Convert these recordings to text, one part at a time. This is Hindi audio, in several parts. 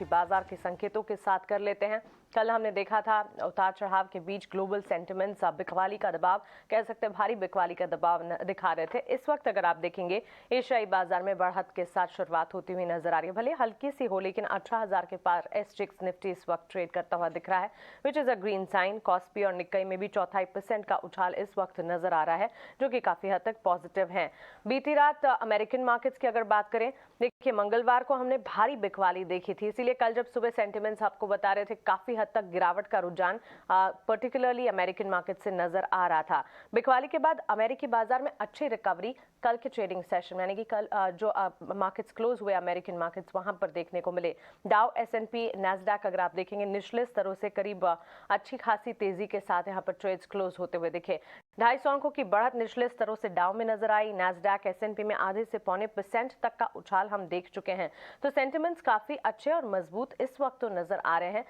बाजार के संकेतों के साथ कर लेते हैं। कल हमने देखा था उतार चढ़ाव के बीच ग्लोबल सेंटिमेंट्स बिकवाली का दबाव, कह सकते हैं भारी बिकवाली का दबाव दिखा रहे थे। इस वक्त अगर आप देखेंगे एशियाई बाजार में बढ़त के साथ शुरुआत होती हुई नजर आ रही है, भले हल्की सी हो, लेकिन 18,000 के पार एसजीएक्स निफ्टी इस वक्त ट्रेड करता हुआ दिख रहा है, which is a green sign. KOSPI और निक्कई में भी 0.25% का उछाल इस वक्त नजर आ रहा है, जो कि काफी हद तक पॉजिटिव है। बीती रात अमेरिकन मार्केट्स की अगर बात करें, देखिए मंगलवार को हमने भारी बिकवाली देखी थी, इसीलिए कल जब सुबह सेंटिमेंट्स आपको बता रहे थे काफी हद तक गिरावट का रुझान पर्टिकुलरली अमेरिकन मार्केट से नजर आ रहा था। बिकवाली के बाद अमेरिकी बाजार में अच्छी रिकवरी कल के ट्रेडिंग सेशन यानी कि कल जो मार्केट्स क्लोज हुए अमेरिकन मार्केट्स वहां पर देखने को मिले। डाउ, एसएनपी, नैस्डैक अगर आप देखेंगे निचले स्तरों से करीब अच्छी खासी तेजी के साथ यहां पर ट्रेड्स क्लोज होते हुए दिखे। 250 अंकों की बढ़त निचले स्तरों से डाउ में नजर आई। नैस्डैक, एसएनपी में आधे से पौने % तक का उछाल हम देख चुके हैं। तो सेंटिमेंट्स काफी अच्छे और मजबूत इस वक्त तो नजर आ रहे हैं।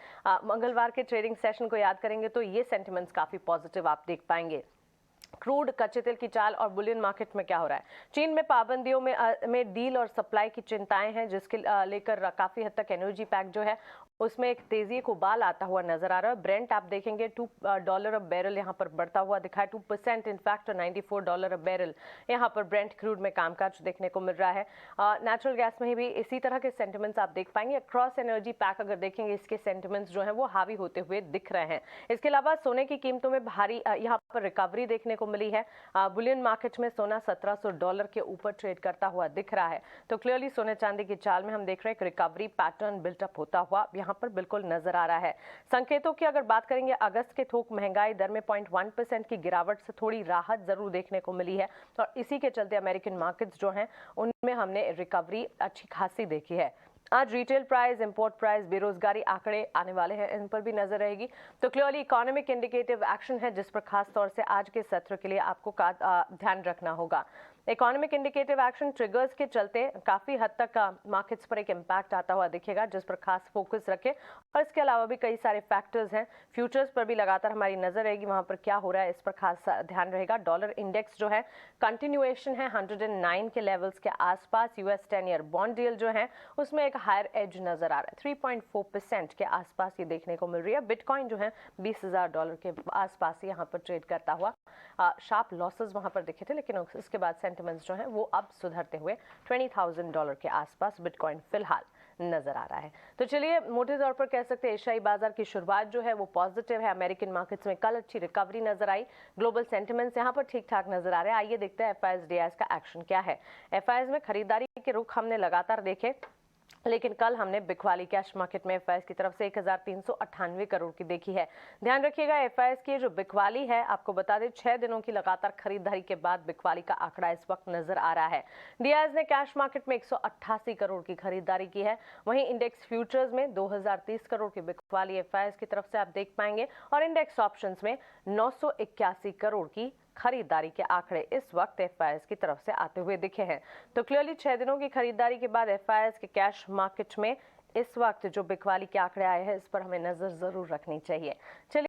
मंगलवार के ट्रेडिंग सेशन को याद करेंगे तो ये सेंटिमेंट्स काफी पॉजिटिव आप देख पाएंगे। क्रूड, कच्चे तेल की चाल और बुलियन मार्केट में क्या हो रहा है? चीन में पाबंदियों में डील और सप्लाई की चिंताएं हैं, जिसके लेकर काफी हद तक एनर्जी पैक जो है उसमें एक तेजी को उबाल आता हुआ नजर आ रहा है। ब्रेंट आप देखेंगे $2 अ बैरल यहां पर बढ़ता हुआ दिखा है, 2% इनफैक्ट, $94 अ बैरल यहां पर ब्रेंट क्रूड में कामकाज देखने को मिल रहा है। नेचुरल गैस में भी इसी तरह के सेंटिमेंट्स आप देख पाएंगे। अक्रॉस एनर्जी पैक अगर देखेंगे, इसके सेंटिमेंट्स जो है वो हावी होते हुए दिख रहे हैं। इसके अलावा सोने की कीमतों में भारी यहाँ पर रिकवरी देखने को मिली है। बुलियन मार्केट में सोना $1,700 के ऊपर ट्रेड करता हुआ दिख रहा है। तो क्लियरली सोने चांदी की चाल में हम देख रहे हैं एक रिकवरी पैटर्न बिल्टअप होता हुआ यहाँ पर बिल्कुल नजर आ रहा है। संकेतों की अगर बात करेंगे, अगस्त के थोक महंगाई दर में 0.1% की गिरावट से थोड़ी राहत जरूर देखने को मिली है, और इसी के चलते अमेरिकन मार्केट्स जो हैं उनमें हमने रिकवरी अच्छी खासी देखी है। आज रिटेल प्राइस, इंपोर्ट प्राइस, बेरोजगारी आंकड़े आने वाले हैं, इन पर भी नजर रहेगी। तो क्लियरली इकोनॉमिक इंडिकेटिव एक्शन है जिस पर खास तौर से आज के सत्र के लिए आपको ध्यान रखना होगा। इकोनॉमिक इंडिकेटिव एक्शन ट्रिगर्स के चलते काफी हद तक मार्केट्स पर एक इम्पैक्ट आता हुआ दिखेगा, जिस पर खास फोकस रखें। और इसके अलावा भी कई सारे फैक्टर्स हैं, फ्यूचर्स पर भी लगातार हमारी नजर रहेगी, वहां पर क्या हो रहा है इस पर खास ध्यान रहेगा। डॉलर इंडेक्स जो है कंटिन्यूएशन है 109 के लेवल्स के आसपास। यूएस 10 ईयर बॉन्ड डील जो है उसमें एक हायर एज नजर आ रहा है, 3.4% के आसपास ये देखने को मिल रही है। बिटकॉइन जो है $20,000 के आसपास यहाँ पर ट्रेड करता हुआ। शार्प लॉसेस वहां पर दिखे थे, लेकिन उसके बाद सेंटिमेंट्स जो हैं वो अब सुधरते हुए $20,000 के आसपास बिटकॉइन फिलहाल नजर आ रहा है। तो चलिए मोटे तौर पर कह सकते हैं एशियाई बाजार की शुरुआत जो है वो पॉजिटिव है। अमेरिकन मार्केट्स में कल अच्छी रिकवरी नजर आई, ग्लोबल सेंटिमेंट्स यहाँ पर ठीक ठाक नजर आ रहे हैं। आइए देखते हैं एफआईएस डीआईएस का एक्शन क्या है। एफआईएस में खरीदारी के रुख हमने लगातार देखे, लेकिन कल हमने बिकवाली कैश मार्केट में एफआईएस की तरफ से 1,398 करोड़ की देखी है। ध्यान रखिएगा एफआईएस की जो बिकवाली है, आपको बता दें 6 दिनों की लगातार खरीदारी के बाद बिकवाली का आंकड़ा इस वक्त नजर आ रहा है। डीआईएस ने कैश मार्केट में 188 करोड़ की खरीदारी की है, वहीं इंडेक्स फ्यूचर्स में 2030 करोड़ की बिकवाली एफआईएस की तरफ से आप देख पाएंगे, और इंडेक्स ऑप्शंस में 981 करोड़ की खरीदारी के आंकड़े इस वक्त एफआईएस की तरफ से आते हुए दिखे हैं। तो क्लियरली 6 दिनों की खरीदारी के बाद एफआईएस के कैश मार्केट में इस वक्त जो बिकवाली के आंकड़े आए हैं, इस पर हमें नजर जरूर रखनी चाहिए। चलिए